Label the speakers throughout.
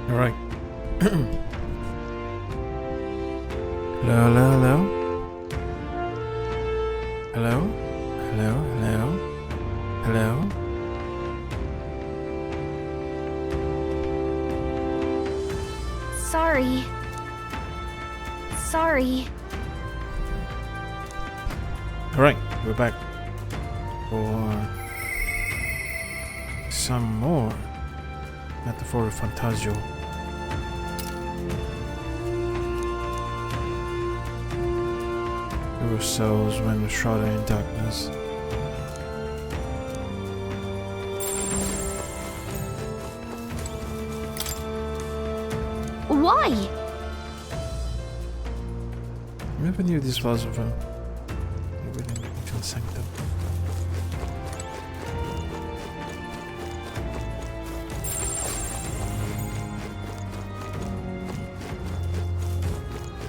Speaker 1: All right. Hello, hello, hello. Hello, hello, hello, hello.
Speaker 2: Sorry. Sorry.
Speaker 1: All right, we're back for some more metaphor Fantazio. Ourselves when shrouded in darkness.
Speaker 2: Why?
Speaker 1: I never knew this was of a within the ancient sanctum.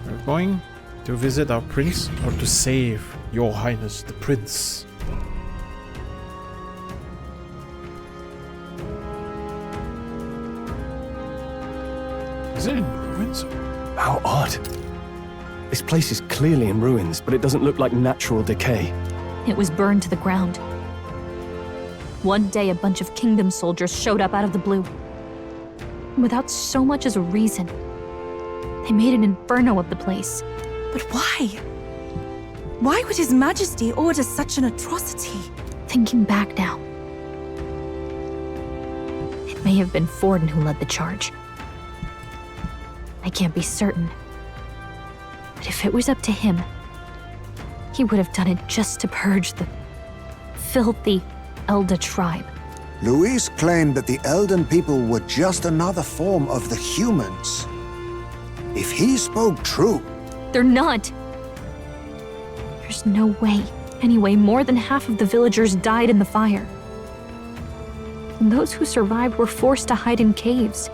Speaker 1: We're going to visit our prince or to save your highness the prince? Is it in ruins?
Speaker 3: How odd. This place is clearly in ruins, but it doesn't look like natural decay.
Speaker 4: It was burned to the ground. One day, a bunch of kingdom soldiers showed up out of the blue. Without so much as a reason. They made an inferno of the place.
Speaker 5: But why? Why would His Majesty order such an atrocity?
Speaker 4: Thinking back now, it may have been Forden who led the charge. I can't be certain. But if it was up to him, he would have done it just to purge the filthy Elda tribe.
Speaker 6: Luis claimed that the Elden people were just another form of the humans. If he spoke true...
Speaker 4: They're not. There's no way. Anyway, more than half of the villagers died in the fire. And those who survived were forced to hide in caves.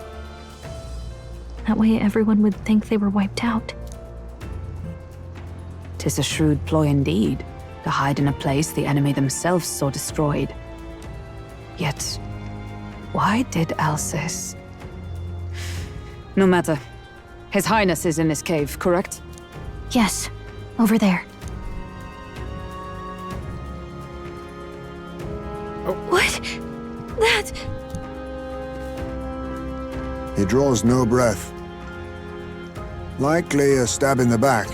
Speaker 4: That way everyone would think they were wiped out.
Speaker 7: 'Tis a shrewd ploy indeed, to hide in a place the enemy themselves saw destroyed. Yet, why did Alcys? No matter. His Highness is in this cave, correct?
Speaker 4: Yes, over there.
Speaker 1: Oh.
Speaker 4: What? That...
Speaker 6: He draws no breath. Likely a stab in the back.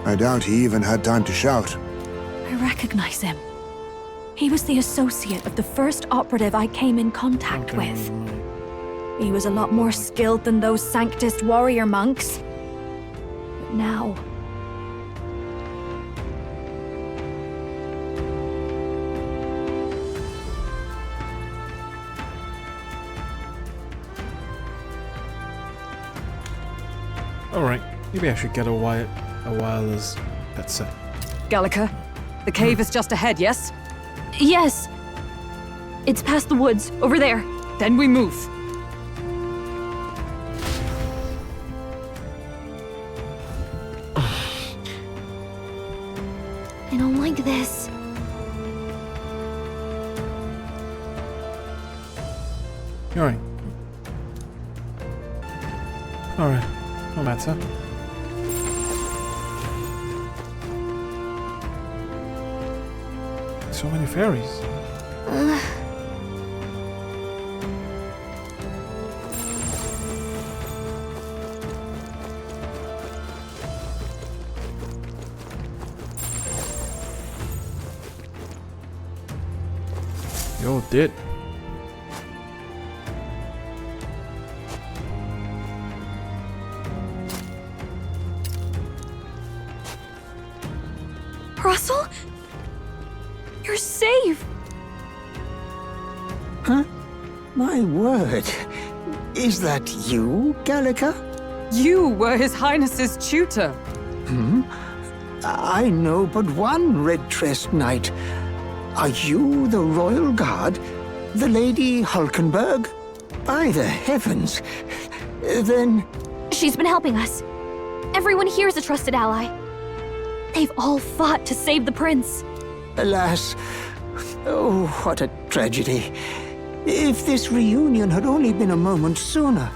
Speaker 6: I doubt he even had time to shout.
Speaker 5: I recognize him. He was the associate of the first operative I came in contact with. He was a lot more skilled than those Sanctist warrior monks. But now...
Speaker 1: Alright, maybe I should get a wireless headset.
Speaker 7: Gallica, the cave is just ahead, yes?
Speaker 4: Yes! It's past the woods, over there.
Speaker 7: Then we move.
Speaker 2: I don't like this.
Speaker 1: Alright. Alright, no matter. So many fairies. Yo, did.
Speaker 4: Russell? You're safe!
Speaker 8: Huh? My word. Is that you, Gallica?
Speaker 7: You were His Highness's tutor.
Speaker 8: I know but one red-tressed knight. Are you the royal guard? The Lady Hulkenberg? By the heavens. Then...
Speaker 4: She's been helping us. Everyone here is a trusted ally. They've all fought to save the prince.
Speaker 8: Alas. Oh, what a tragedy. If this reunion had only been a moment sooner.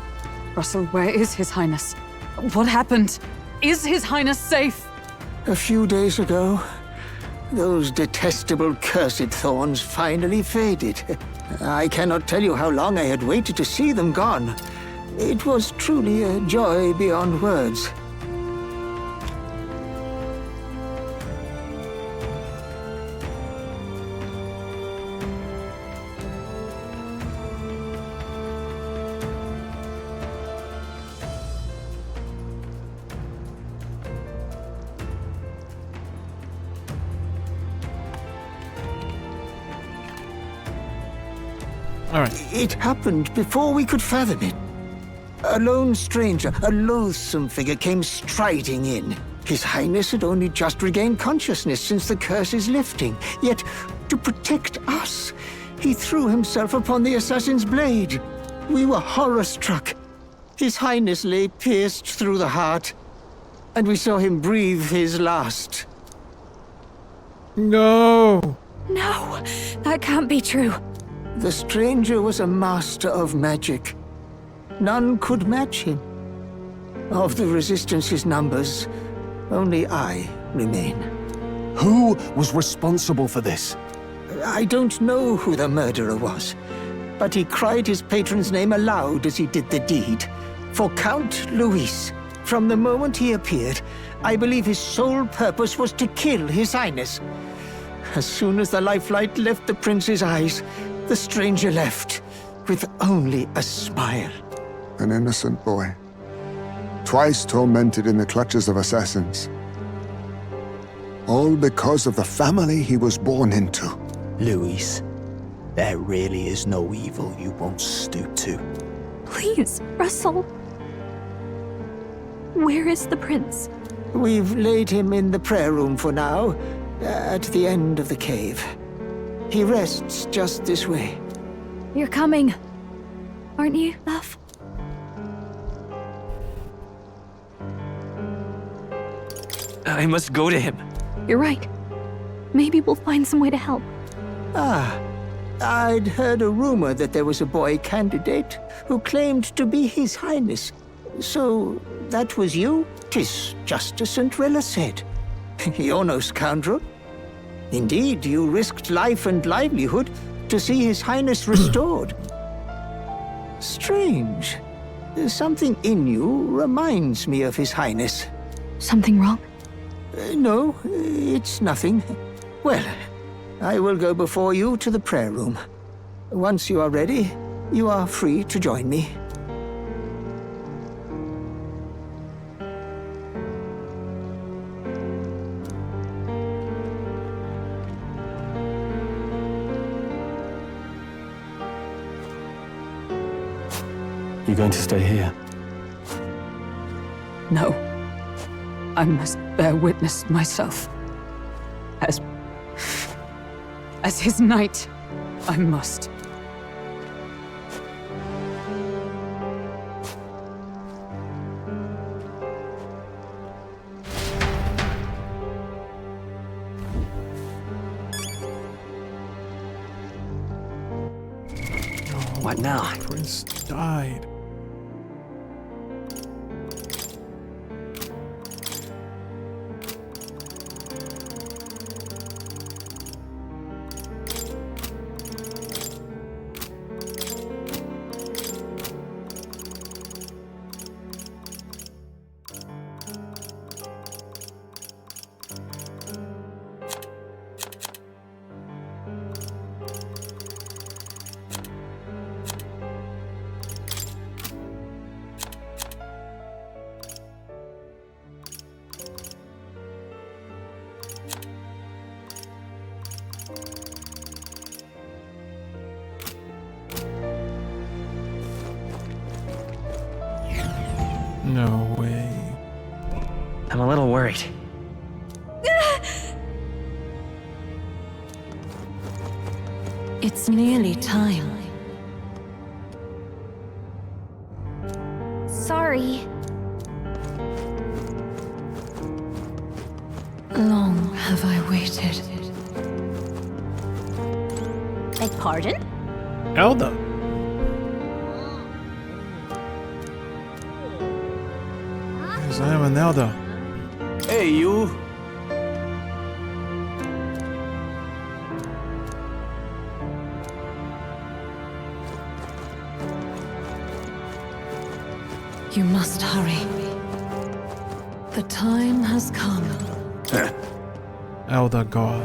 Speaker 7: Russell, where is His Highness? What happened? Is His Highness safe?
Speaker 8: A few days ago, those detestable cursed thorns finally faded. I cannot tell you how long I had waited to see them gone. It was truly a joy beyond words.
Speaker 1: All right.
Speaker 8: It happened before we could fathom it. A lone stranger, a loathsome figure, came striding in. His Highness had only just regained consciousness since the curse's lifting. Yet, to protect us, he threw himself upon the assassin's blade. We were horror-struck. His Highness lay pierced through the heart, and we saw him breathe his last.
Speaker 1: No.
Speaker 5: No, that can't be true.
Speaker 8: The stranger was a master of magic. None could match him. Of the Resistance's numbers, only I remain.
Speaker 3: Who was responsible for this?
Speaker 8: I don't know who the murderer was, but he cried his patron's name aloud as he did the deed. For Count Luis, from the moment he appeared, I believe his sole purpose was to kill His Highness. As soon as the lifelight left the prince's eyes, the stranger left, with only a smile.
Speaker 6: An innocent boy. Twice tormented in the clutches of assassins. All because of the family he was born into.
Speaker 9: Luis, there really is no evil you won't stoop to.
Speaker 4: Please, Russell. Where is the prince?
Speaker 8: We've laid him in the prayer room for now, at the end of the cave. He rests just this way.
Speaker 5: You're coming, aren't you, love?
Speaker 3: I must go to him.
Speaker 4: You're right. Maybe we'll find some way to help.
Speaker 8: Ah, I'd heard a rumor that there was a boy candidate who claimed to be His Highness. So, that was you? 'Tis just as St. Rilla said. You're no scoundrel. Indeed, you risked life and livelihood to see His Highness restored. Strange. Something in you reminds me of His Highness.
Speaker 4: Something wrong?
Speaker 8: No, it's nothing. Well, I will go before you to the prayer room. Once you are ready, you are free to join me.
Speaker 3: You going to stay here?
Speaker 7: No. I must bear witness myself. As his knight, I must.
Speaker 3: What now?
Speaker 1: Prince died. No way.
Speaker 3: I'm a little worried.
Speaker 5: It's nearly time.
Speaker 2: Sorry.
Speaker 5: Long have I waited.
Speaker 2: Beg pardon?
Speaker 1: Elda. Because I am an Elda.
Speaker 9: Hey, you!
Speaker 5: You must hurry. The time has come.
Speaker 1: Elda God.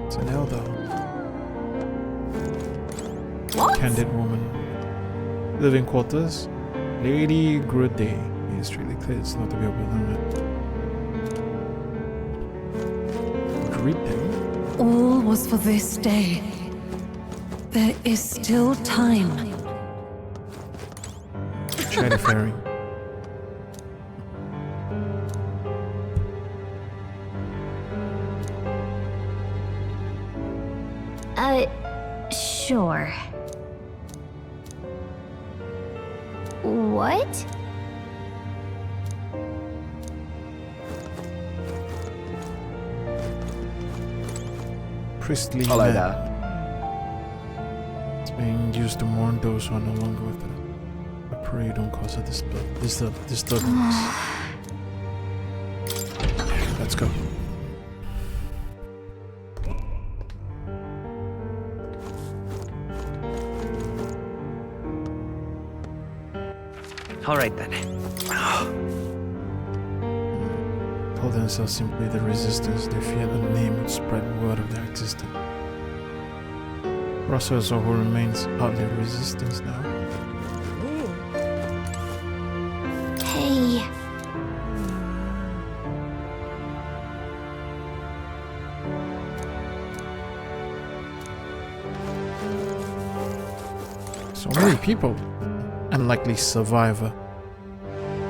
Speaker 1: It's an Elda.
Speaker 5: What?
Speaker 1: Candid woman. Living quarters. Lady Grude. It's really clear it's not to be overlooked. Grude?
Speaker 5: All was for this day. There is still time.
Speaker 1: Shady Fairy.
Speaker 2: Sure. What?
Speaker 1: Priestly
Speaker 3: Hello
Speaker 1: man.
Speaker 3: there.
Speaker 1: It's being used to mourn those who are no longer with it. I pray you don't cause a disturbance. Let's go.
Speaker 9: All right then.
Speaker 1: Told themselves simply the resistance they feared the name would spread word of their existence. Russell is all who remains hardly resistance now.
Speaker 2: Hey.
Speaker 1: So many people. Unlikely survivor.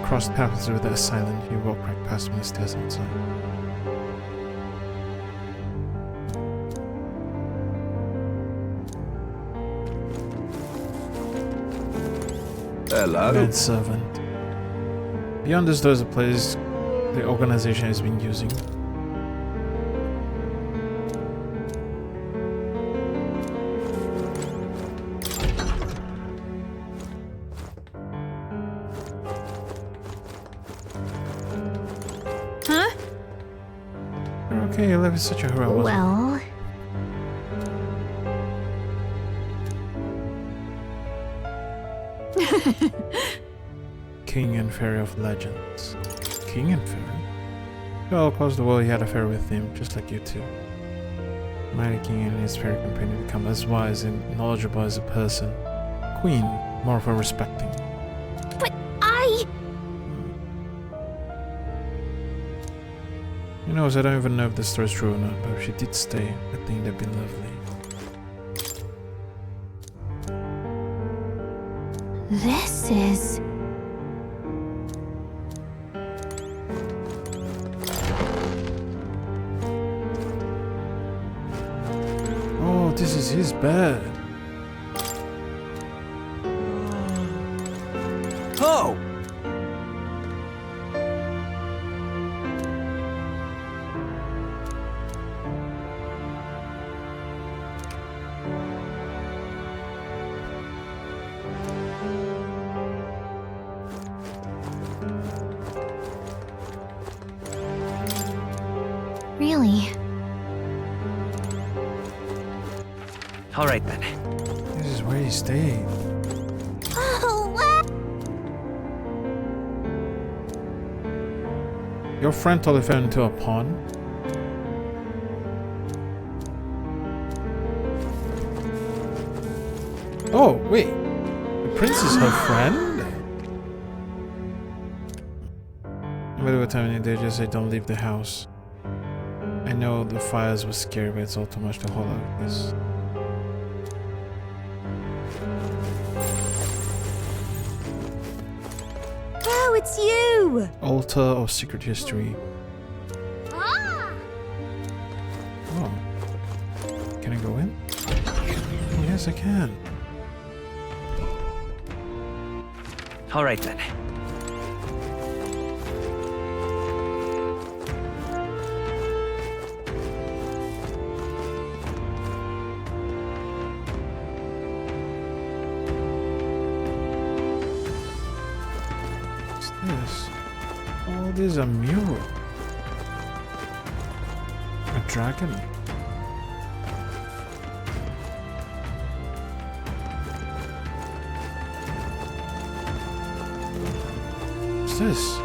Speaker 1: Crossed paths with the assailant. He walked right past me, stairs outside.
Speaker 3: Hello.
Speaker 1: Man servant. Beyond this, there's a place the organization has been using.
Speaker 5: Huh?
Speaker 1: Okay, you live in such a hurry. wasn't it?
Speaker 2: Well,
Speaker 1: King and Fairy of Legends. King and Fairy? Well, across the world he had a fairy with him, just like you two. Mighty King and his fairy companion become as wise and knowledgeable as a person. Queen, more of a respecting.
Speaker 2: but I...
Speaker 1: You know, I don't even know if the story's true or not, but if she did stay, I think that'd be lovely.
Speaker 2: This is...
Speaker 1: Oh, this is his bed.
Speaker 3: Oh!
Speaker 2: Really?
Speaker 9: All right then.
Speaker 1: This is where he stayed.
Speaker 2: Oh, what?
Speaker 1: Your friend totally fell into a pond. Oh, wait. The prince is her friend? No matter what time of day, just say don't leave the house. I know the fires were scary, but it's all too much to hold out this.
Speaker 2: Oh, it's you!
Speaker 1: Altar of Secret History.
Speaker 2: Ah!
Speaker 1: Oh. Can I go in? Oh, yes, I can.
Speaker 9: All right then.
Speaker 1: Oh, there's a mural. A dragon. What's this?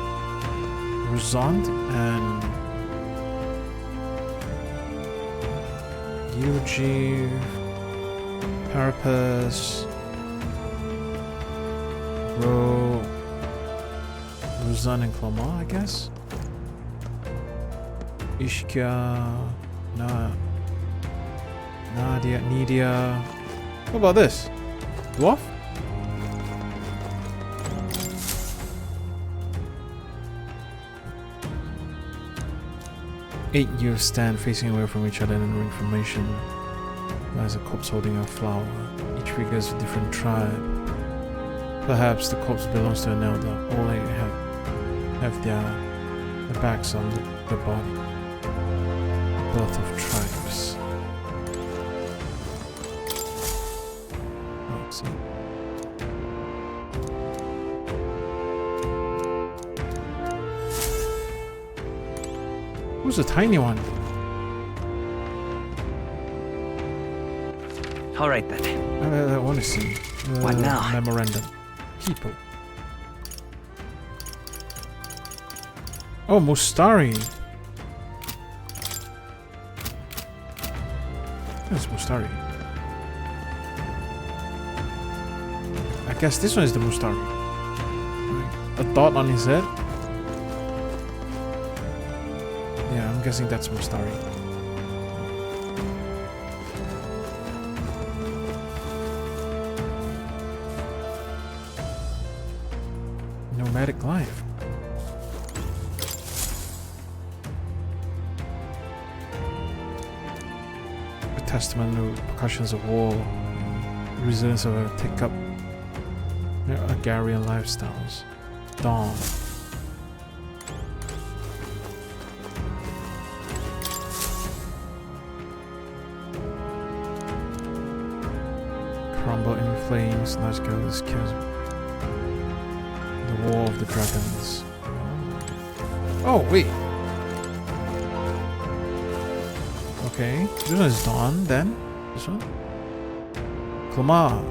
Speaker 1: Rosant and Yuji, Parapus, Rosant and Clomar, I guess. Ishka, Nadia, Nidia. What about this? Dwarf? Eight youths stand facing away from each other in a ring formation. There's a corpse holding a flower. Each figure is a different tribe. Perhaps the corpse belongs to an elder. All they have their backs on the body. Birth of tribes. Oh, see. Who's the tiny one?
Speaker 3: All right then.
Speaker 1: I want to see.
Speaker 3: What now?
Speaker 1: Memorandum. People. Oh, Mustari. That's Mustari. I guess this one is the Mustari. Right. A dot on his head. Yeah, I'm guessing that's Mustari. Nomadic life. A testament to percussions of war, resilience of a take-up, agrarian lifestyles. Dawn. Crumble in flames, large girls kills. The War of the Dragons. Oh, wait. Okay. This one is Dawn, then. This one? Clomar.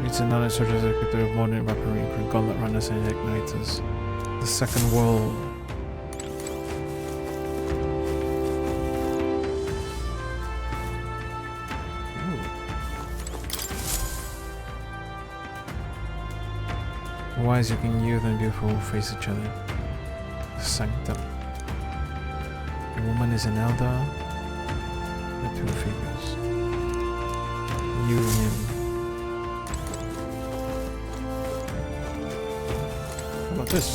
Speaker 1: It's another such as a modern weaponry, including gauntlet runners and igniters. The Second World. Wise looking youth and beautiful face each other. The Sanctum. A woman is an Elda. The two figures. Union. How about this?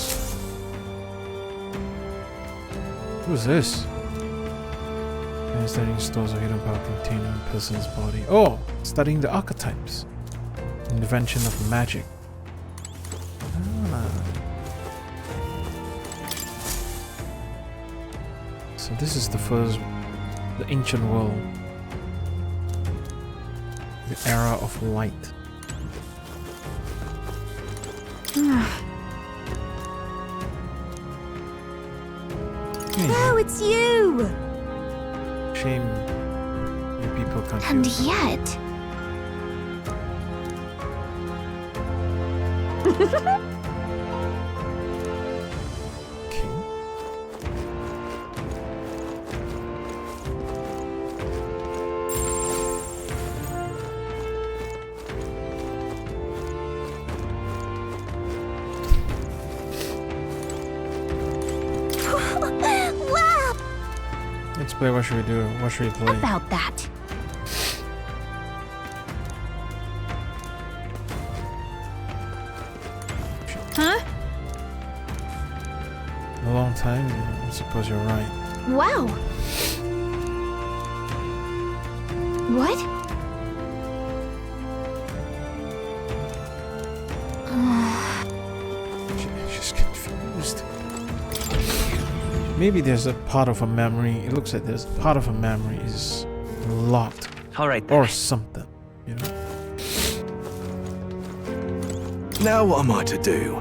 Speaker 1: Who's this? And studying stores of hidden power contained in a person's body. Oh! Studying the archetypes. Invention of magic. So this is the first, the ancient world, the era of light.
Speaker 2: Oh, it's you!
Speaker 1: Shame you people can't
Speaker 2: And
Speaker 1: do it.
Speaker 2: yet...
Speaker 1: King?
Speaker 2: Wow!
Speaker 1: Let's play. What should we do? What should we play?
Speaker 2: About that.
Speaker 5: Huh?
Speaker 1: A long time? I suppose you're right.
Speaker 2: Wow. What?
Speaker 1: She's confused. Maybe there's a part of her memory. It looks like there's part of her memory is locked.
Speaker 3: All right then.
Speaker 1: Or something, you know?
Speaker 3: Now what am I to do?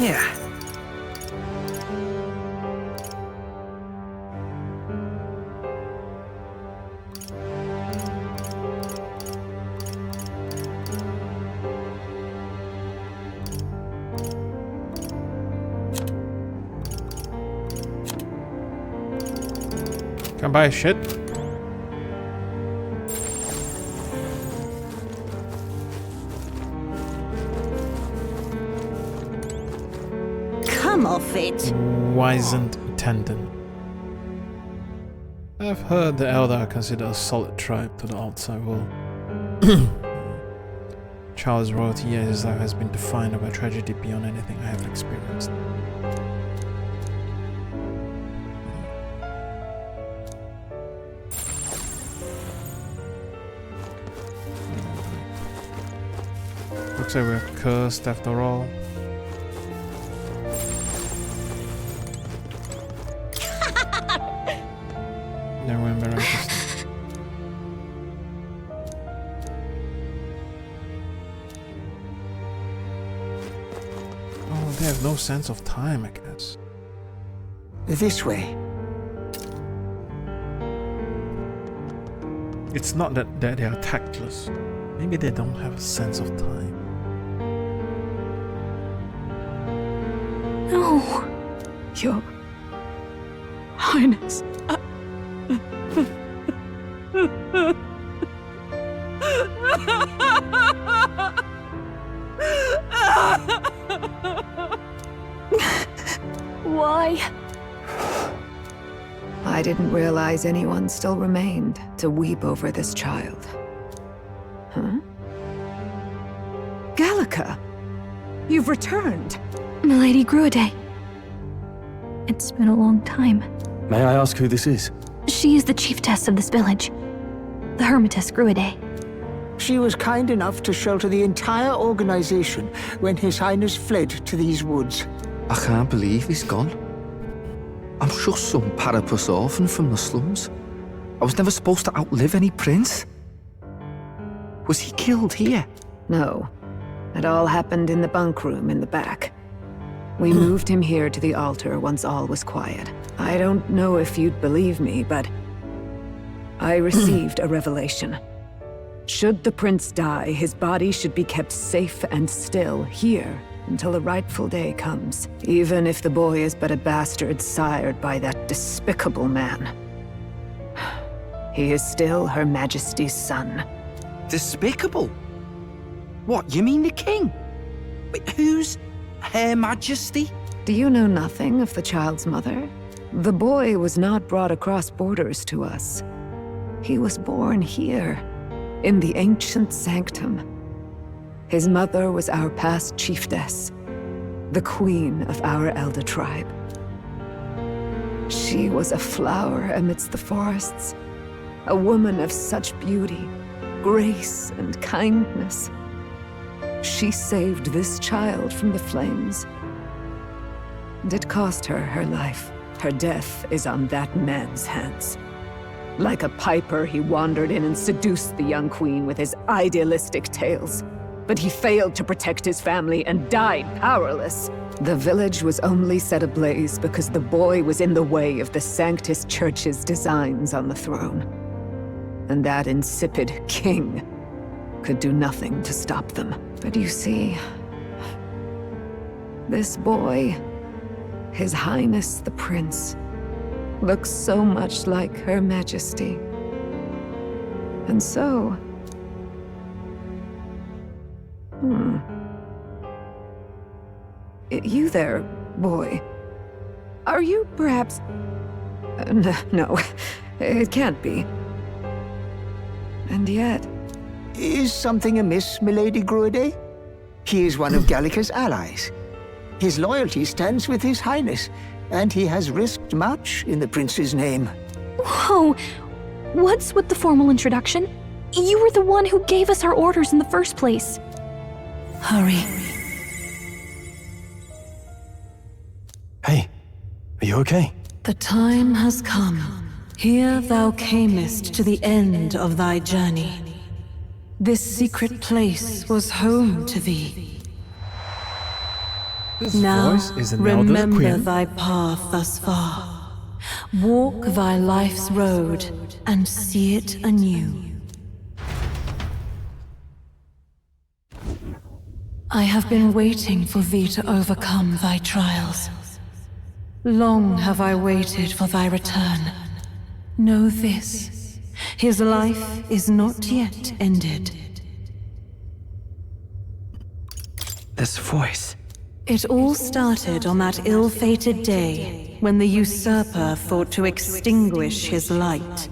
Speaker 8: Yeah.
Speaker 1: Can buy shit.
Speaker 2: Come off it.
Speaker 1: Wizened tendon. I've heard the Elda are considered a solid tribe to the outside world. Charles' royalty, yet his life has been defined by tragedy beyond anything I have experienced. Looks like we're cursed after all. Then we're embarrassed. Oh, they have no sense of time, I guess.
Speaker 8: This way.
Speaker 1: It's not that they are tactless. Maybe they don't have a sense of time.
Speaker 5: No. Your Highness. Why?
Speaker 7: I didn't realize anyone still remained to weep over this child. Huh? Gallica! You've returned!
Speaker 4: Milady Gruide. It's been a long time.
Speaker 3: May I ask who this is?
Speaker 4: She is the chiefess of this village. The Hermitess Gruide.
Speaker 8: She was kind enough to shelter the entire organization when His Highness fled to these woods.
Speaker 10: I can't believe he's gone. I'm just some parapus orphan from the slums. I was never supposed to outlive any prince. Was he killed here?
Speaker 7: No. It all happened in the bunk room in the back. We moved him here to the altar once all was quiet. I don't know if you'd believe me, but I received a revelation. Should the prince die, his body should be kept safe and still here until the rightful day comes, even if the boy is but a bastard sired by that despicable man. He is still Her Majesty's son.
Speaker 10: Despicable? What, you mean the king? Wait, who's Her Majesty?
Speaker 7: Do you know nothing of the child's mother? The boy was not brought across borders to us. He was born here, in the ancient sanctum. His mother was our past chiefess, the queen of our Elda tribe. She was a flower amidst the forests, a woman of such beauty, grace, and kindness. She saved this child from the flames. And it cost her her life. Her death is on that man's hands. Like a piper, he wandered in and seduced the young queen with his idealistic tales. But he failed to protect his family and died powerless. The village was only set ablaze because the boy was in the way of the Sanctus Church's designs on the throne. And that insipid king could do nothing to stop them. But you see, this boy, His Highness the Prince, looks so much like Her Majesty. And so... You there, boy. Are you perhaps... No, it can't be. And yet...
Speaker 8: Is something amiss, Milady Gruide? He is one of Gallica's allies. His loyalty stands with His Highness, and he has risked much in the prince's name.
Speaker 4: Whoa! What's with the formal introduction? You were the one who gave us our orders in the first place.
Speaker 5: Hurry.
Speaker 3: Hey, are you okay?
Speaker 11: The time has come. Here thou camest to the end of thy journey. This secret place was home to thee.
Speaker 1: This
Speaker 11: Now
Speaker 1: voice is an elder
Speaker 11: remember
Speaker 1: queen.
Speaker 11: thy path thus far. Walk thy life's road and see it anew. I have been waiting for thee to overcome thy trials. Long have I waited for thy return. Know this, his life is not yet ended.
Speaker 3: This voice.
Speaker 11: It all started on that ill-fated day when the usurper thought to extinguish his light.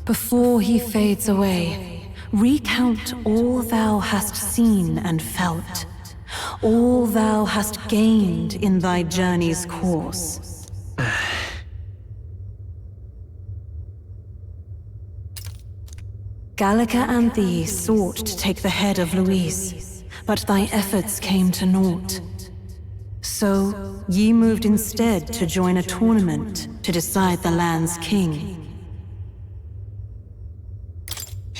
Speaker 11: Before he fades away, recount all thou hast seen and felt, all thou hast gained in thy journey's course. Gallica and thee sought to take the head of Louise, but thy efforts came to naught. So, ye moved instead to join a tournament to decide the land's king.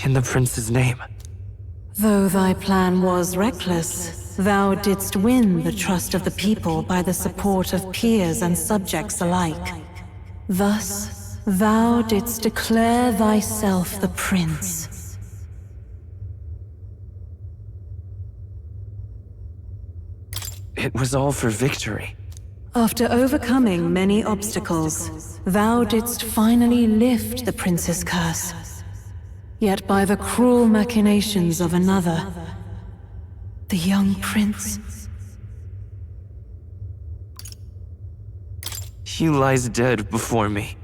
Speaker 3: In the prince's name.
Speaker 11: Though thy plan was reckless, thou didst win the trust of the people by the support of peers and subjects alike. Thus, thou didst declare thyself the prince.
Speaker 3: It was all for victory.
Speaker 11: After overcoming many obstacles, thou didst finally lift the prince's curse. Yet by the cruel machinations of another, the young prince,
Speaker 3: He lies dead before me.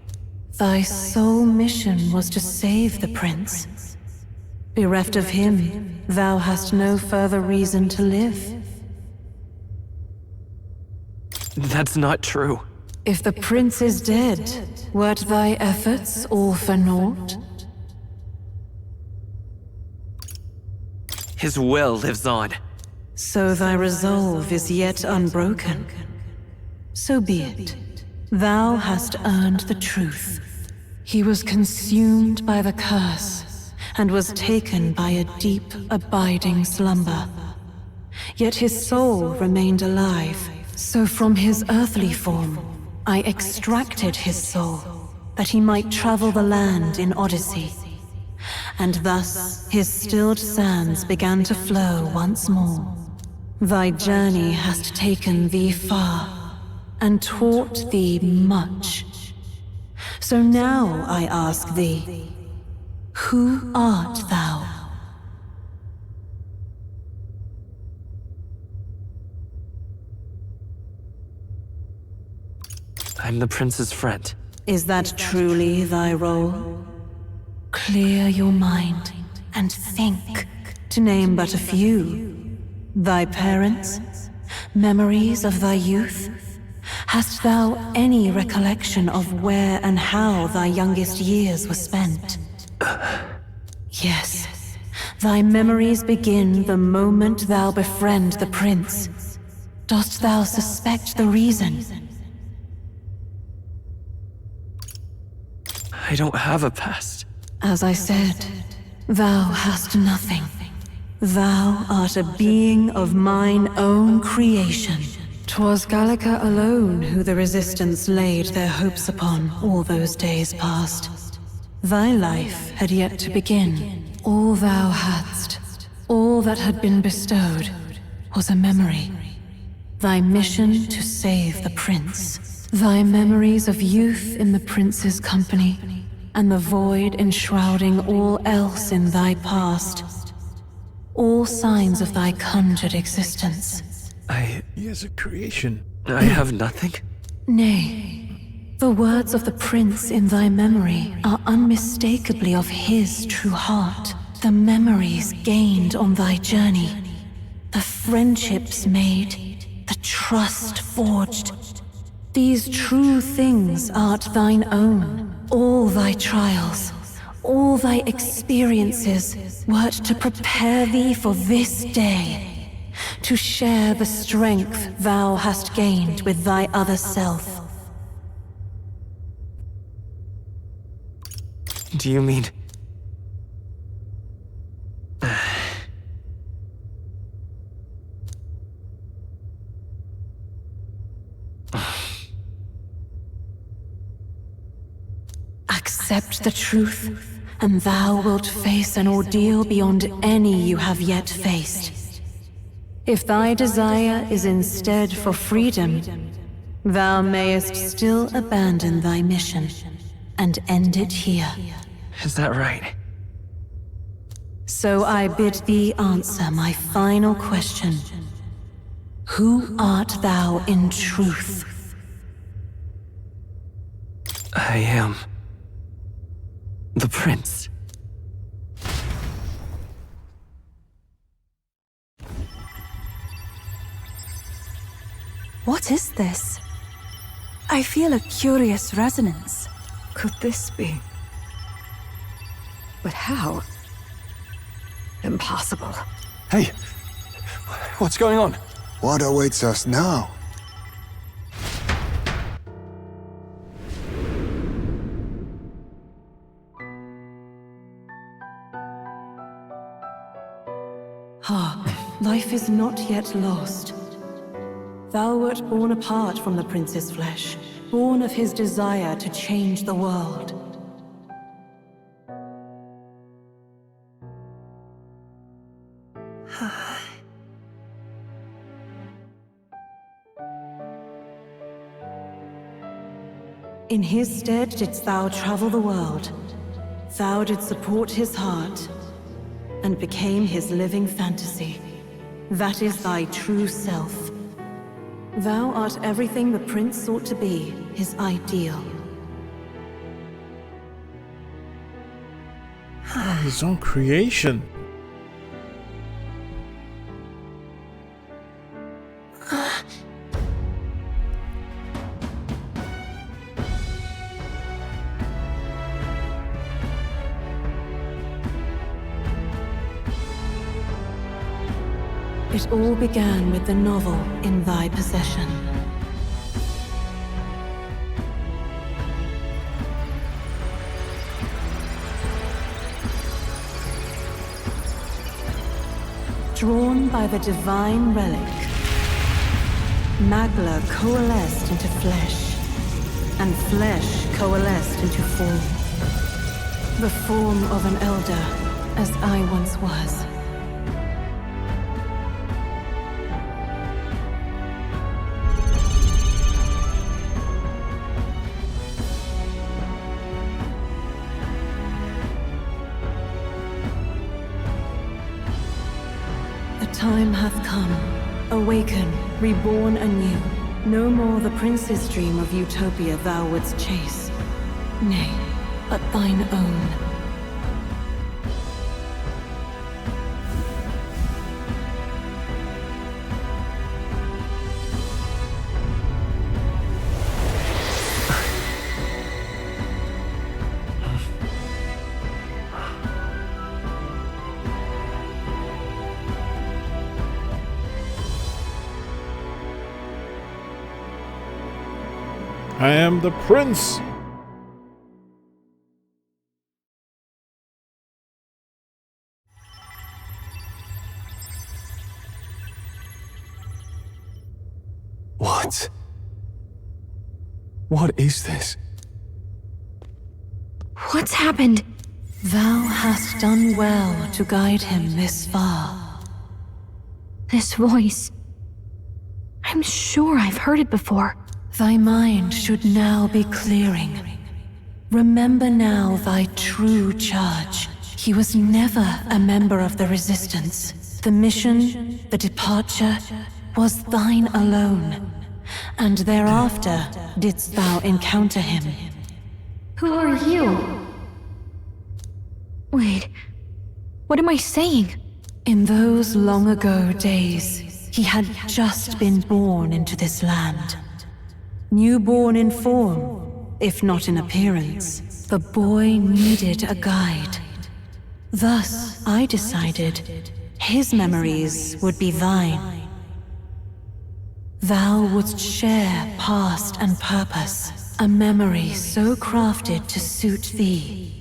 Speaker 11: thy sole mission was to save the prince. Bereft of him, thou hast no further reason to live.
Speaker 3: That's not true.
Speaker 11: If the prince is dead, weren't thy efforts all for naught?
Speaker 3: His will lives on.
Speaker 11: So thy resolve is yet unbroken. So be it. Thou hast earned the truth. He was consumed by the curse, and was taken by a deep, abiding slumber. Yet his soul remained alive, so from his earthly form, I extracted his soul, that he might travel the land in Odyssey. And thus his stilled sands began to flow once more. Thy journey hast taken thee far, and taught thee much. So now I ask thee, who art thou?
Speaker 3: I'm the prince's friend.
Speaker 11: Is that truly thy role? Clear your mind and think, to name but a few. Thy parents? Memories of thy youth? Hast thou any recollection of where and how thy youngest years were spent? Yes, thy memories begin the moment thou befriend the prince. Dost thou suspect the reason?
Speaker 3: I don't have a past.
Speaker 11: As I said, thou hast nothing. Thou art a being of mine own creation. 'Twas Gallica alone who the Resistance laid their hopes upon all those days past. Thy life had yet to begin. All thou hadst, all that had been bestowed, was a memory. Thy mission to save the prince. Thy memories of youth in the prince's company, and the void enshrouding all else in thy past. All signs of thy conjured existence.
Speaker 1: He is a creation.
Speaker 3: I have nothing?
Speaker 11: Nay, the words of the prince in thy memory are unmistakably of his true heart. The memories gained on thy journey, the friendships made, the trust forged. These true things art thine own. All thy trials, all thy experiences wert to prepare thee for this day. To share the strength thou hast gained with thy other self.
Speaker 3: Do you mean...
Speaker 11: Accept the truth, and thou wilt face an ordeal beyond any you have yet faced. If thy desire is instead for freedom, thou mayest still abandon thy mission and end it here.
Speaker 10: Is that right?
Speaker 11: So I bid thee answer my final question. Who art thou in truth?
Speaker 3: I am the prince.
Speaker 5: What is this? I feel a curious resonance.
Speaker 7: Could this be? But how? Impossible.
Speaker 3: Hey, what's going on?
Speaker 6: What awaits us now?
Speaker 11: Life is not yet lost. Thou wert born apart from the prince's flesh, born of his desire to change the world. In his stead didst thou travel the world. Thou didst support his heart, and became his living fantasy. That is thy true self. Thou art everything the prince sought to be, his ideal.
Speaker 1: His own creation.
Speaker 11: It all began with the novel in thy possession. Drawn by the divine relic, Magla coalesced into flesh, and flesh coalesced into form. The form of an Elda, as I once was. Time hath come. Awaken, reborn anew. No more the prince's dream of utopia thou wouldst chase. Nay, but thine own.
Speaker 1: I am the prince.
Speaker 3: What? What is this?
Speaker 4: What's happened?
Speaker 11: Thou hast done well to guide him this far.
Speaker 4: This voice. I'm sure I've heard it before.
Speaker 11: Thy mind should now be clearing. Remember now thy true charge. He was never a member of the Resistance. The mission, the departure, was thine alone. And thereafter didst thou encounter him.
Speaker 4: Who are you? Wait, what am I saying?
Speaker 11: In those long ago days, he had just been born into this land. Newborn in form, if not in appearance, the boy needed a guide. Thus, I decided his memories would be thine. Thou wouldst share past and purpose, a memory so crafted to suit thee.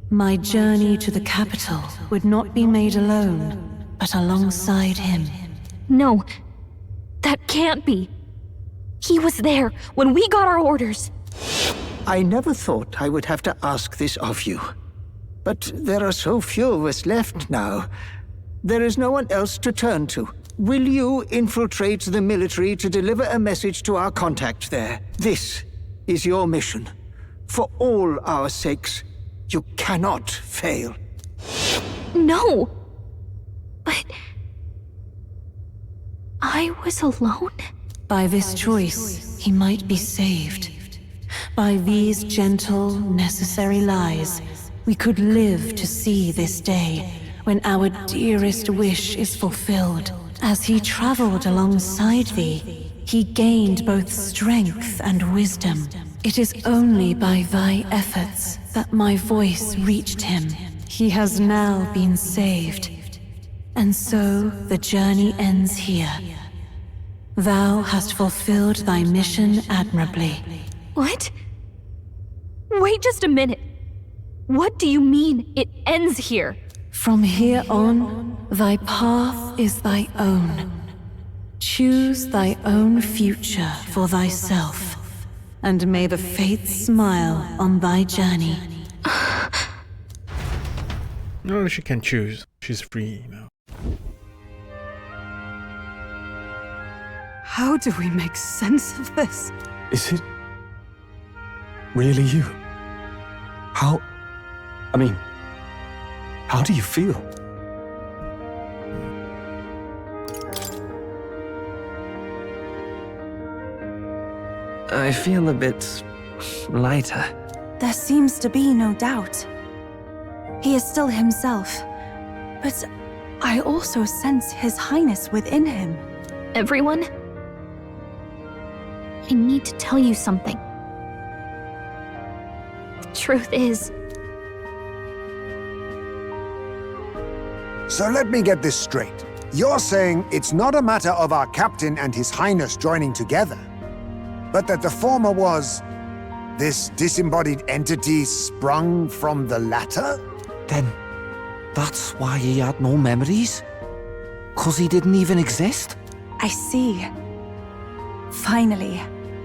Speaker 11: My journey to the capital would not be made alone, but alongside him.
Speaker 4: No, that can't be. He was there when we got our orders.
Speaker 8: I never thought I would have to ask this of you. But there are so few of us left now. There is no one else to turn to. Will you infiltrate the military to deliver a message to our contact there? This is your mission. For all our sakes, you cannot fail.
Speaker 4: No! But... I was alone?
Speaker 11: By this choice, he might be saved. By these gentle, necessary lies, we could live to see this day when our dearest wish is fulfilled. As he traveled alongside thee, he gained both strength and wisdom. It is only by thy efforts that my voice reached him. He has now been saved. And so the journey ends here. Thou hast fulfilled thy mission admirably.
Speaker 4: What? Wait just a minute. What do you mean, it ends here?
Speaker 11: From here on, thy path is thy own. Choose thy own future for thyself, and may the fates smile on thy journey.
Speaker 1: No, she can choose. She's free now.
Speaker 7: How do we make sense of this?
Speaker 3: Is it really you? How do you feel?
Speaker 12: I feel a bit lighter.
Speaker 2: There seems to be no doubt. He is still himself, but I also sense His Highness within him.
Speaker 4: Everyone? I need to tell you something. The truth is...
Speaker 6: So let me get this straight. You're saying it's not a matter of our captain and His Highness joining together, but that the former was this disembodied entity sprung from the latter?
Speaker 10: Then, that's why he had no memories? 'Cause he didn't even exist?
Speaker 2: I see. Finally,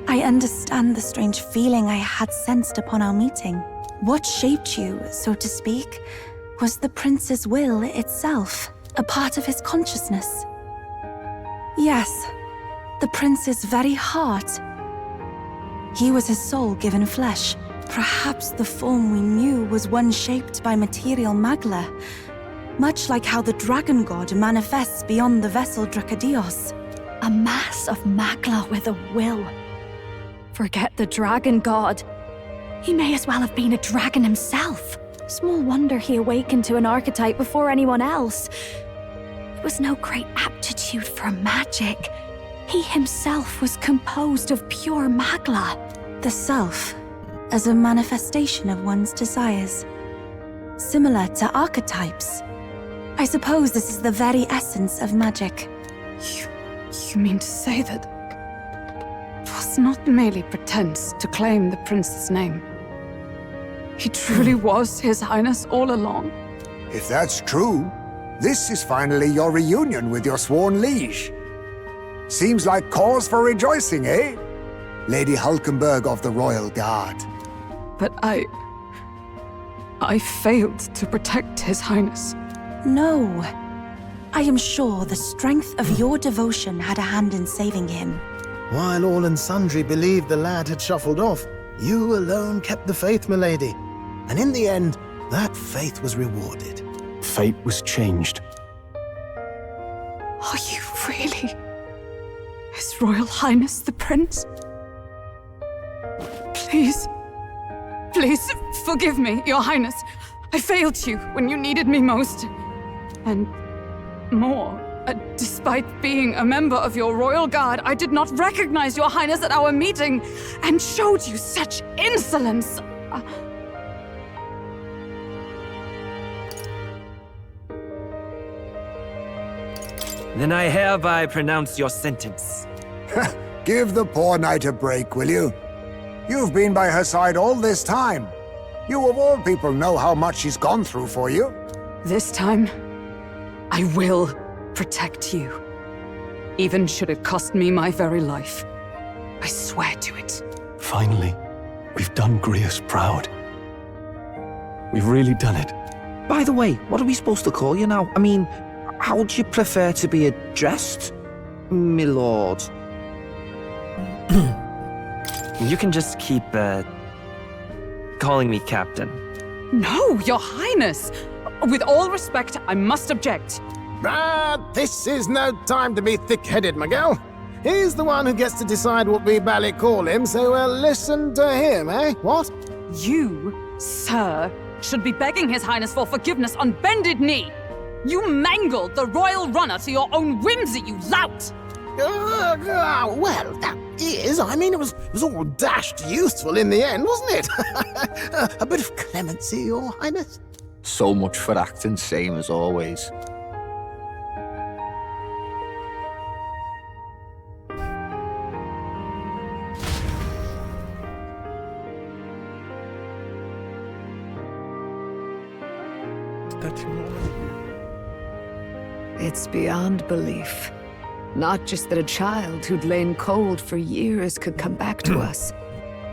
Speaker 2: I understand the strange feeling I had sensed upon our meeting. What shaped you, so to speak, was the prince's will itself, a part of his consciousness. Yes, the prince's very heart. He was his soul given flesh. Perhaps the form we knew was one shaped by material magla, much like how the dragon god manifests beyond the vessel Drakadios.
Speaker 4: A mass of magla with a will. Forget the dragon god. He may as well have been a dragon himself. Small wonder he awakened to an archetype before anyone else. It was no great aptitude for magic. He himself was composed of pure magla.
Speaker 2: The self, as a manifestation of one's desires. Similar to archetypes. I suppose this is the very essence of magic.
Speaker 7: You mean to say that it was not merely pretense to claim the prince's name? He truly was His Highness all along?
Speaker 6: If that's true, this is finally your reunion with your sworn liege. Seems like cause for rejoicing, eh? Lady Hulkenberg of the Royal Guard.
Speaker 7: But I failed to protect His Highness.
Speaker 2: No. I am sure the strength of your devotion had a hand in saving him.
Speaker 13: While all and sundry believed the lad had shuffled off, you alone kept the faith, milady. And in the end, that faith was rewarded.
Speaker 3: Fate was changed.
Speaker 7: Are you really His Royal Highness the Prince? Please, forgive me, Your Highness. I failed you when you needed me most. And more, despite being a member of your Royal Guard, I did not recognize Your Highness at our meeting and showed you such insolence.
Speaker 12: Then I hereby pronounce your sentence.
Speaker 6: Give the poor knight a break, will you? You've been by her side all this time. You of all people know how much she's gone through for you.
Speaker 7: This time, I will protect you. Even should it cost me my very life. I swear to it.
Speaker 3: Finally, We've done Grius proud. We've really done it.
Speaker 10: By the way, what are we supposed to call you now? I mean, how would you prefer to be addressed, my lord?
Speaker 12: You can just keep, calling me Captain.
Speaker 14: No, Your Highness! With all respect, I must object.
Speaker 13: This is no time to be thick-headed, Miguel. He's the one who gets to decide what we bally call him, so we'll listen to him, eh? What?
Speaker 14: You, sir, should be begging His Highness for forgiveness on bended knee. You mangled the royal runner to your own whimsy, you lout!
Speaker 13: Well, that is, I mean, it was all dashed useful in the end, wasn't it? A bit of clemency, Your Highness.
Speaker 10: So much for acting same as always.
Speaker 7: It's beyond belief. Not just that a child who'd lain cold for years could come back to us,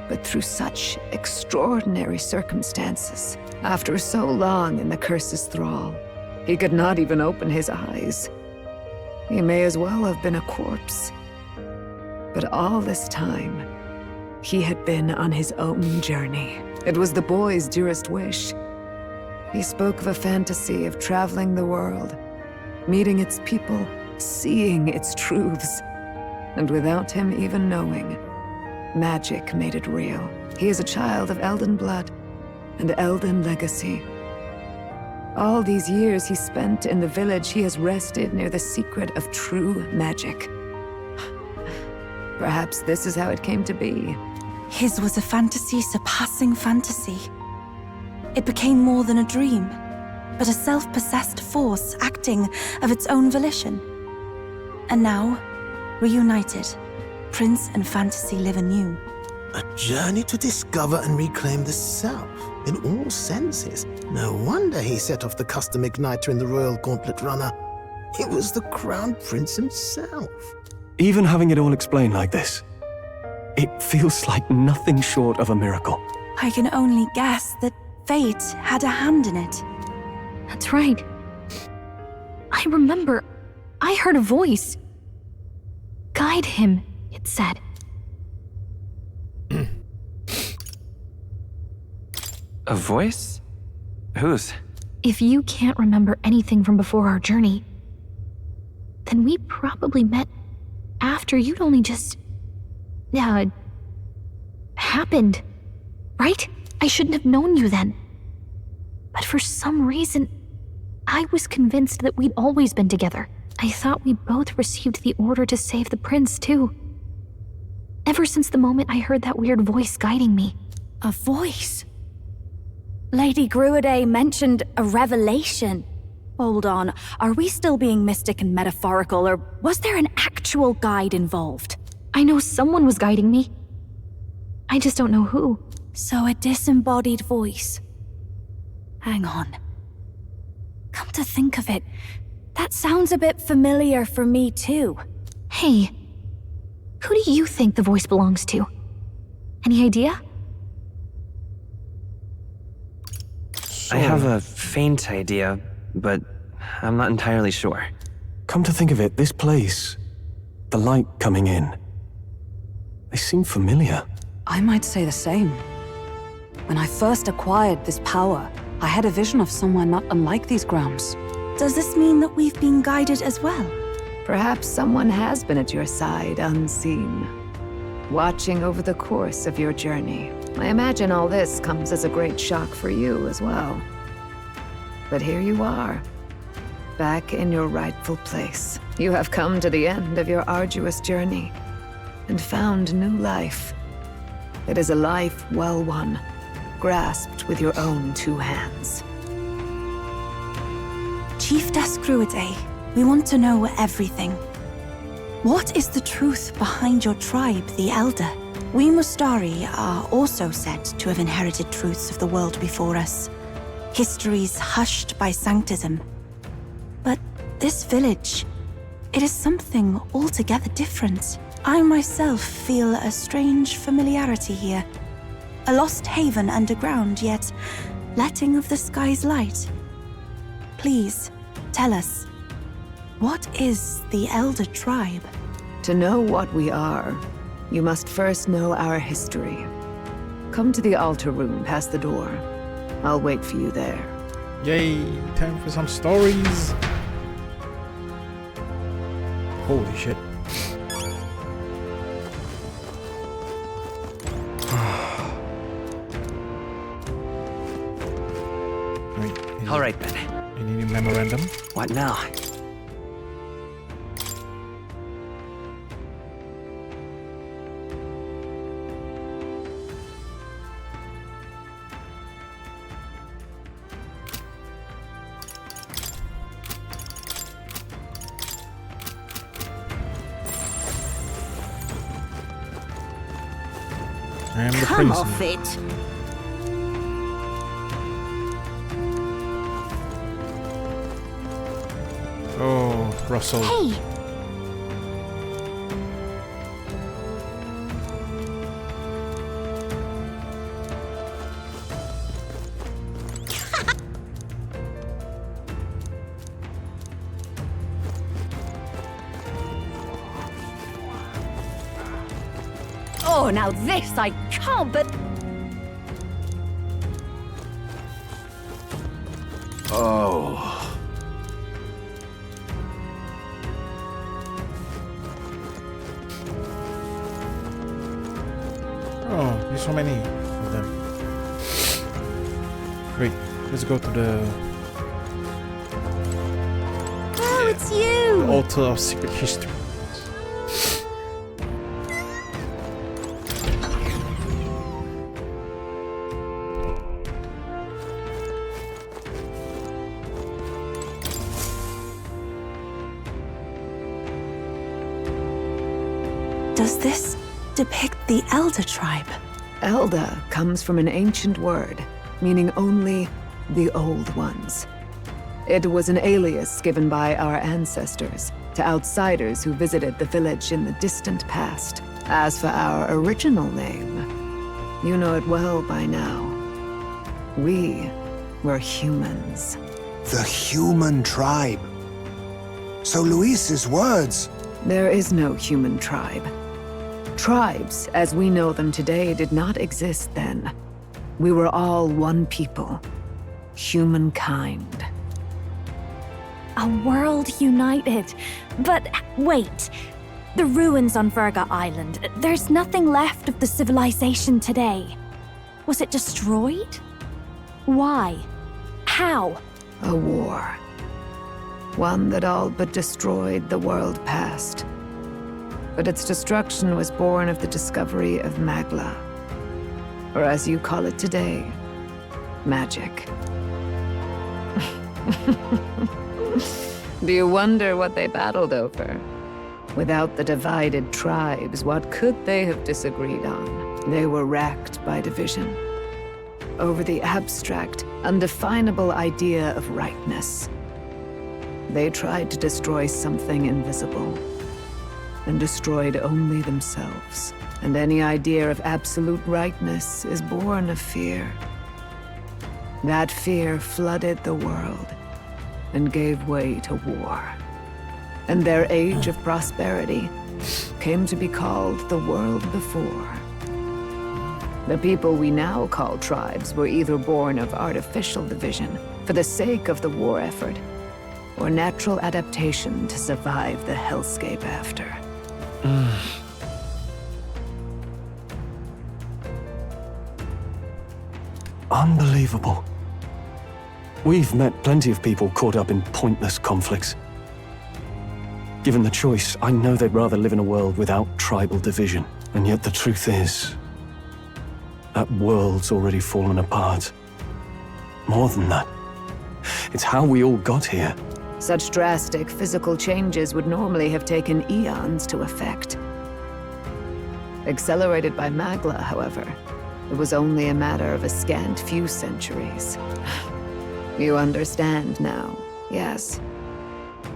Speaker 7: but through such extraordinary circumstances. After so long in the curse's thrall, he could not even open his eyes. He may as well have been a corpse. But all this time, he had been on his own journey. It was the boy's dearest wish. He spoke of a fantasy of traveling the world, meeting its people, seeing its truths. And without him even knowing, magic made it real. He is a child of Elden blood and Elden legacy. All these years he spent in the village, he has rested near the secret of true magic. Perhaps this is how it came to be.
Speaker 2: His was a fantasy surpassing fantasy. It became more than a dream, but a self-possessed force acting of its own volition. And now, reunited, Prince and fantasy live anew.
Speaker 13: A journey to discover and reclaim the self, in all senses. No wonder he set off the custom igniter in the Royal Gauntlet Runner. It was the Crown Prince himself.
Speaker 3: Even having it all explained like this, it feels like nothing short of a miracle.
Speaker 2: I can only guess that fate had a hand in it.
Speaker 4: That's right. I remember, I heard a voice. Guide him, it said.
Speaker 12: A voice? Whose?
Speaker 4: If you can't remember anything from before our journey, then we probably met after you'd only just... happened, right? I shouldn't have known you then. But for some reason, I was convinced that we'd always been together. I thought we both received the order to save the prince, too. Ever since the moment I heard that weird voice guiding me.
Speaker 5: A voice? Lady Gruade mentioned a revelation. Hold on, are we still being mystic and metaphorical, or was there an actual guide involved?
Speaker 4: I know someone was guiding me. I just don't know who.
Speaker 5: So a disembodied voice. Hang on. Come to think of it, that sounds a bit familiar for me too.
Speaker 4: Hey, who do you think the voice belongs to? Any idea?
Speaker 12: I have a faint idea, but I'm not entirely sure.
Speaker 3: Come to think of it, this place, the light coming in, they seem familiar.
Speaker 7: I might say the same. When I first acquired this power, I had a vision of someone not unlike these grounds.
Speaker 2: Does this mean that we've been guided as well?
Speaker 7: Perhaps someone has been at your side unseen, watching over the course of your journey. I imagine all this comes as a great shock for you as well. But here you are, back in your rightful place. You have come to the end of your arduous journey and found new life. It is a life well won, grasped with your own two hands.
Speaker 2: Chiefess Gruade, we want to know everything. What is the truth behind your tribe, the Elda? We Mustari are also said to have inherited truths of the world before us. Histories hushed by sanctism. But this village, it is something altogether different. I myself feel a strange familiarity here. A lost haven underground, yet letting of the sky's light. Please, tell us, what is the Elder tribe?
Speaker 7: To know what we are, you must first know our history. Come to the altar room past the door. I'll wait for you there.
Speaker 1: Yay, time for some stories. Holy shit.
Speaker 12: All right, then.
Speaker 1: Any memorandum?
Speaker 12: What now?
Speaker 1: I am the
Speaker 11: Come
Speaker 1: prince.
Speaker 11: off it.
Speaker 1: Oh, Russell.
Speaker 2: Hey!
Speaker 5: Oh, now this I can't but...
Speaker 9: Oh.
Speaker 1: Oh, there's so many of them. Wait, let's go to the
Speaker 2: Oh, it's you!
Speaker 1: altar of secret history.
Speaker 2: Does this depict the Elder tribe?
Speaker 7: Elda comes from an ancient word, meaning only the Old Ones. It was an alias given by our ancestors to outsiders who visited the village in the distant past. As for our original name, you know it well by now. We were humans.
Speaker 6: The human tribe. So Luis's words.
Speaker 7: There is no human tribe. Tribes, as we know them today, did not exist then. We were all one people. Humankind.
Speaker 4: A world united. But wait. The ruins on Virga Island. There's nothing left of the civilization today. Was it destroyed? Why? How?
Speaker 7: A war. One that all but destroyed the world past. But its destruction was born of the discovery of Magla. Or as you call it today, magic. Do you wonder what they battled over? Without the divided tribes, what could they have disagreed on? They were racked by division. Over the abstract, undefinable idea of rightness. They tried to destroy something invisible, and destroyed only themselves. And any idea of absolute rightness is born of fear. That fear flooded the world, and gave way to war. And their age of prosperity came to be called the world before. The people we now call tribes were either born of artificial division for the sake of the war effort, or natural adaptation to survive the hellscape after.
Speaker 3: Unbelievable. We've met plenty of people caught up in pointless conflicts. Given the choice, I know they'd rather live in a world without tribal division. And yet the truth is, that world's already fallen apart. More than that, it's how we all got here.
Speaker 7: Such drastic physical changes would normally have taken eons to effect. Accelerated by Magla, however, it was only a matter of a scant few centuries. You understand now, yes?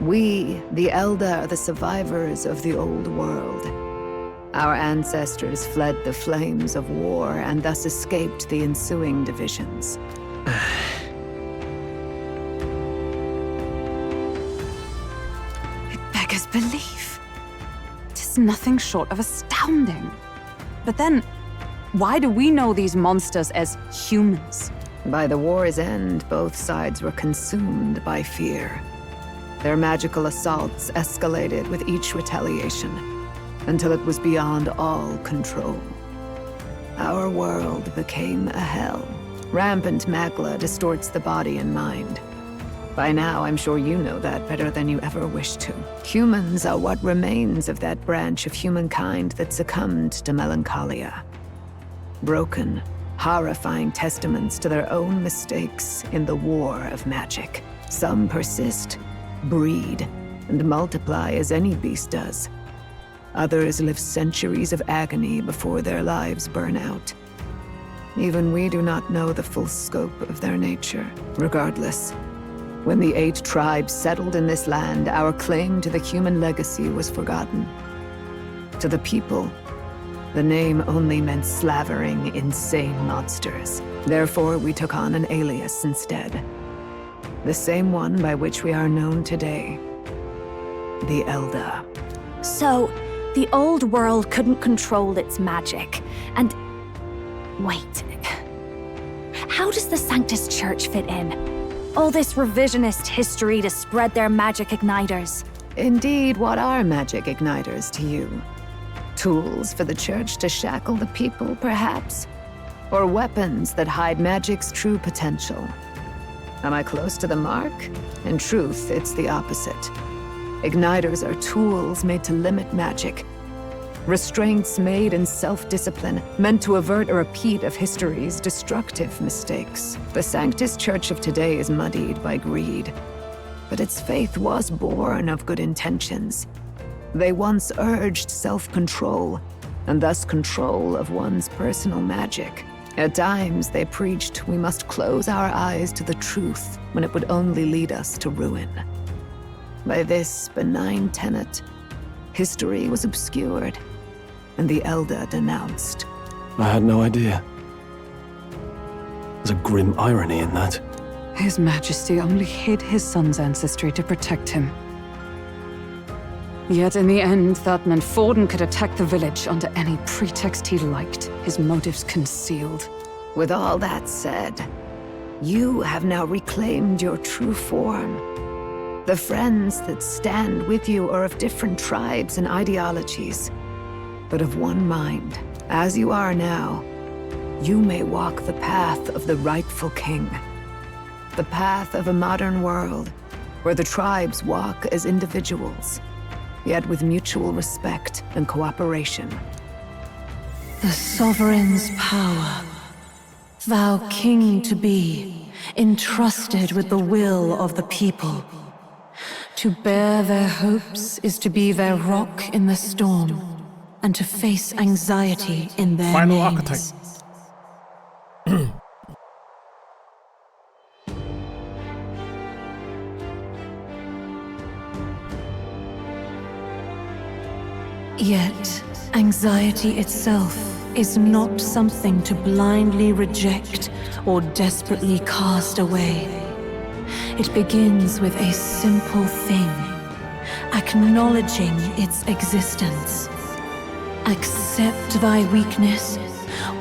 Speaker 7: We, the Elda, are the survivors of the old world. Our ancestors fled the flames of war and thus escaped the ensuing divisions.
Speaker 14: It beggars belief. It is nothing short of astounding. But then, why do we know these monsters as humans?
Speaker 7: By the war's end, both sides were consumed by fear. Their magical assaults escalated with each retaliation, until it was beyond all control. Our world became a hell. Rampant magla distorts the body and mind. By now, I'm sure you know that better than you ever wished to. Humans are what remains of that branch of humankind that succumbed to melancholia. Broken, horrifying testaments to their own mistakes in the war of magic. Some persist, breed, and multiply as any beast does. Others live centuries of agony before their lives burn out. Even we do not know the full scope of their nature. Regardless, when the 8 tribes settled in this land, our claim to the human legacy was forgotten. To the people, the name only meant slavering, insane monsters. Therefore, we took on an alias instead. The same one by which we are known today. The Elda.
Speaker 4: So, the old world couldn't control its magic, and... Wait. How does the Sanctus Church fit in? All this revisionist history to spread their magic igniters.
Speaker 7: Indeed, what are magic igniters to you? Tools for the Church to shackle the people, perhaps? Or weapons that hide magic's true potential? Am I close to the mark? In truth, it's the opposite. Igniters are tools made to limit magic. Restraints made in self-discipline, meant to avert a repeat of history's destructive mistakes. The Sanctus Church of today is muddied by greed, but its faith was born of good intentions. They once urged self-control, and thus control of one's personal magic. At times, they preached we must close our eyes to the truth when it would only lead us to ruin. By this benign tenet, history was obscured, and the Elda denounced.
Speaker 3: I had no idea. There's a grim irony in that.
Speaker 14: His Majesty only hid his son's ancestry to protect him. Yet in the end, that meant Forden could attack the village under any pretext he liked, his motives concealed.
Speaker 7: With all that said, you have now reclaimed your true form. The friends that stand with you are of different tribes and ideologies, but of one mind. As you are now, you may walk the path of the rightful king. The path of a modern world, where the tribes walk as individuals, yet with mutual respect and cooperation.
Speaker 11: The sovereign's power, thou king to be, entrusted with the will of the people. To bear their hopes is to be their rock in the storm, and to face anxiety in their
Speaker 1: Final
Speaker 11: names.
Speaker 1: archetype.
Speaker 11: Yet, anxiety itself is not something to blindly reject or desperately cast away. It begins with a simple thing, acknowledging its existence. Accept thy weakness,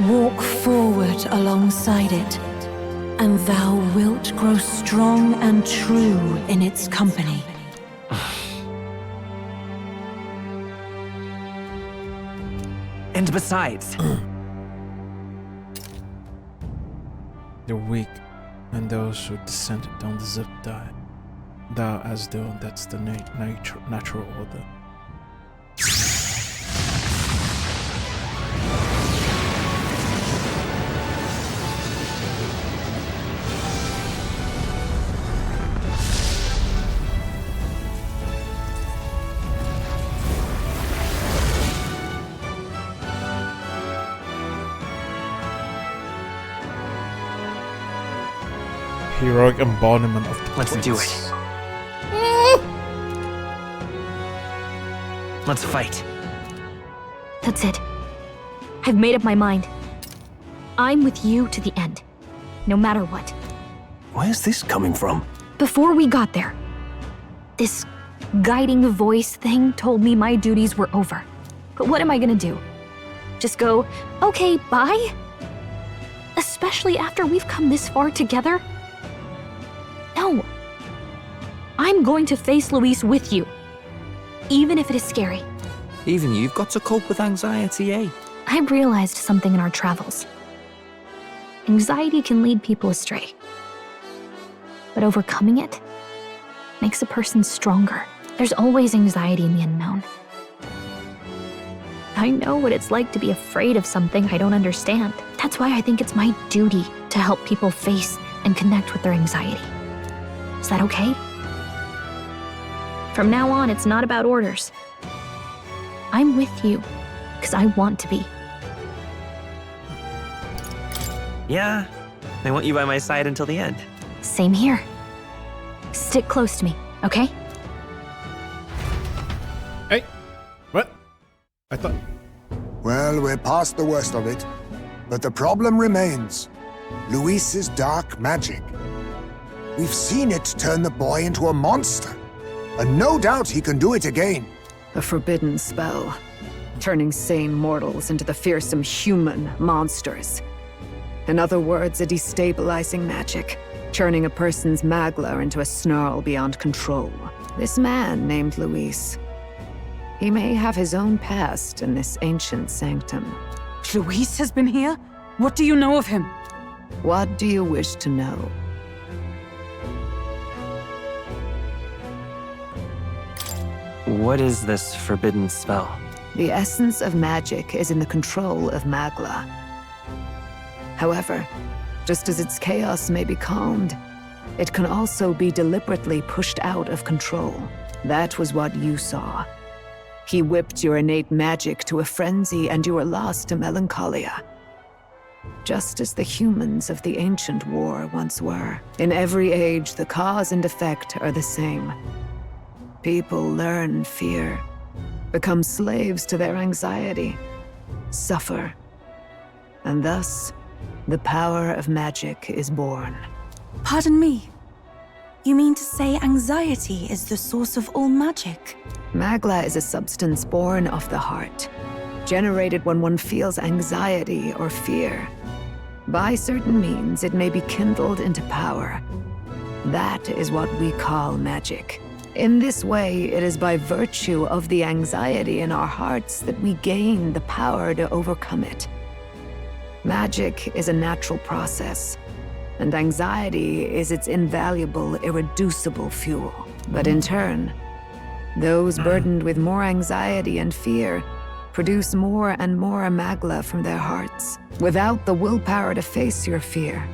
Speaker 11: walk forward alongside it, and thou wilt grow strong and true in its company.
Speaker 12: And besides...
Speaker 1: They're weak, and those who descend don't deserve to die. Thou as though that's the natural order. Heroic embodiment of the
Speaker 12: Let's
Speaker 1: twins.
Speaker 12: do it. Let's fight.
Speaker 4: That's it. I've made up my mind. I'm with you to the end, no matter what.
Speaker 3: Where's this coming from?
Speaker 4: Before we got there, this guiding voice thing told me my duties were over. But what am I gonna do? Just go, okay, bye? Especially after we've come this far together? No. I'm going to face Luis with you, even if it is scary.
Speaker 10: Even you've got to cope with anxiety, eh?
Speaker 4: I realized something in our travels. Anxiety can lead people astray. But overcoming it makes a person stronger. There's always anxiety in the unknown. I know what it's like to be afraid of something I don't understand. That's why I think it's my duty to help people face and connect with their anxiety. Is that okay? From now on, it's not about orders. I'm with you, because I want to be.
Speaker 12: Yeah, I want you by my side until the end.
Speaker 4: Same here. Stick close to me, okay?
Speaker 1: Hey, what? I thought...
Speaker 6: Well, we're past the worst of it. But the problem remains. Luis's dark magic. We've seen it turn the boy into a monster. And no doubt he can do it again.
Speaker 7: A forbidden spell, turning sane mortals into the fearsome human monsters. In other words, a destabilizing magic, turning a person's magla into a snarl beyond control. This man named Luis, he may have his own past in this ancient sanctum.
Speaker 14: Luis has been here? What do you know of him?
Speaker 7: What do you wish to know?
Speaker 12: What is this forbidden spell?
Speaker 7: The essence of magic is in the control of magla. However, just as its chaos may be calmed, it can also be deliberately pushed out of control. That was what you saw. He whipped your innate magic to a frenzy and you were lost to melancholia. Just as the humans of the ancient war once were. In every age, the cause and effect are the same. People learn fear, become slaves to their anxiety, suffer, and thus, the power of magic is born.
Speaker 2: Pardon me. You mean to say anxiety is the source of all magic?
Speaker 7: Magla is a substance born of the heart, generated when one feels anxiety or fear. By certain means, it may be kindled into power. That is what we call magic. In this way, it is by virtue of the anxiety in our hearts that we gain the power to overcome it. Magic is a natural process, and anxiety is its invaluable, irreducible fuel. But in turn, those burdened with more anxiety and fear produce more and more magla from their hearts. Without the willpower to face your fear,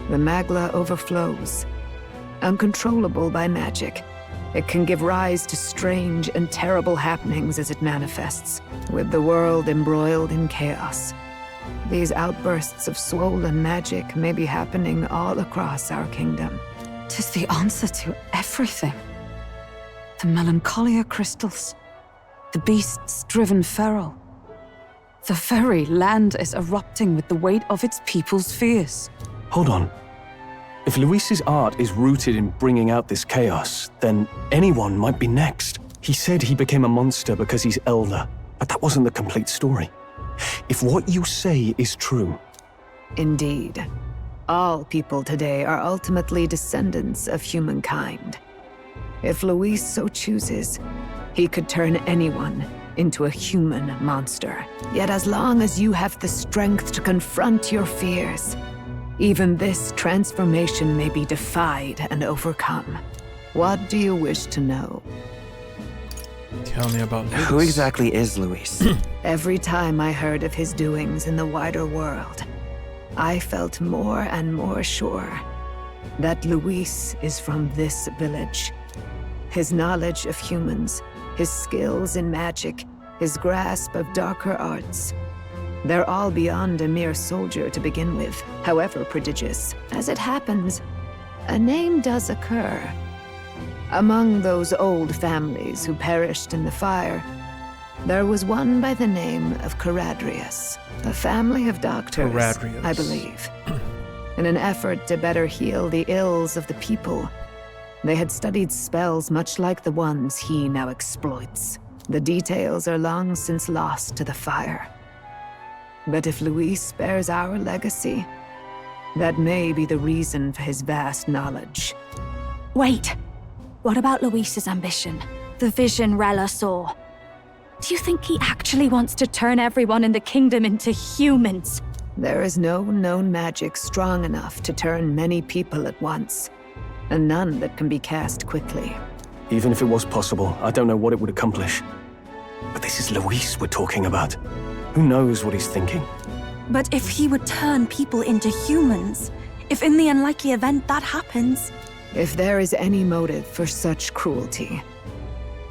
Speaker 7: the magla overflows. Uncontrollable by magic, it can give rise to strange and terrible happenings as it manifests, with the world embroiled in chaos. These outbursts of swollen magic may be happening all across our kingdom.
Speaker 14: 'Tis the answer to everything. The melancholia crystals, the beasts driven feral. The very land is erupting with the weight of its people's fears.
Speaker 3: Hold on. If Luis's art is rooted in bringing out this chaos, then anyone might be next. He said he became a monster because he's Elda, but that wasn't the complete story. If what you say is true...
Speaker 7: Indeed. All people today are ultimately descendants of humankind. If Luis so chooses, he could turn anyone into a human monster. Yet as long as you have the strength to confront your fears, even this transformation may be defied and overcome. What do you wish to know?
Speaker 1: Tell me about Luis.
Speaker 12: Who exactly is Luis?
Speaker 7: Every time I heard of his doings in the wider world, I felt more and more sure that Luis is from this village. His knowledge of humans, his skills in magic, his grasp of darker arts, they're all beyond a mere soldier to begin with, however prodigious. As it happens, a name does occur. Among those old families who perished in the fire,
Speaker 15: There was one by the name of Caradrius, a family of doctors,
Speaker 1: Caradrius.
Speaker 15: I believe. In an effort to better heal the ills of the people, they had studied spells much like the ones he now exploits. The details are long since lost to the fire. But if Luis bears our legacy, that may be the reason for his vast knowledge.
Speaker 5: Wait, what about Luis's ambition? The vision Rella saw? Do you think he actually wants to turn everyone in the kingdom into humans?
Speaker 15: There is no known magic strong enough to turn many people at once, and none that can be cast quickly.
Speaker 3: Even if it was possible, I don't know what it would accomplish. But this is Luis we're talking about. Who knows what he's thinking?
Speaker 2: But if he would turn people into humans, if in the unlikely event that happens...
Speaker 15: If there is any motive for such cruelty,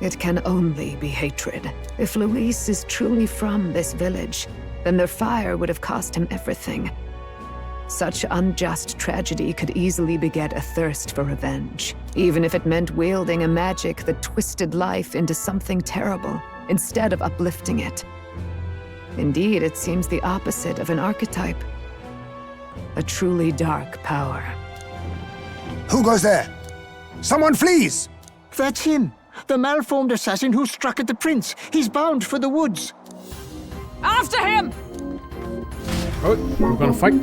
Speaker 15: it can only be hatred. If Luis is truly from this village, then their fire would have cost him everything. Such unjust tragedy could easily beget a thirst for revenge, even if it meant wielding a magic that twisted life into something terrible, instead of uplifting it. Indeed, it seems the opposite of an archetype. A truly dark power.
Speaker 6: Who goes there? Someone flees!
Speaker 8: That's him, the malformed assassin who struck at the prince. He's bound for the woods.
Speaker 5: After him!
Speaker 1: Oh, we're gonna fight.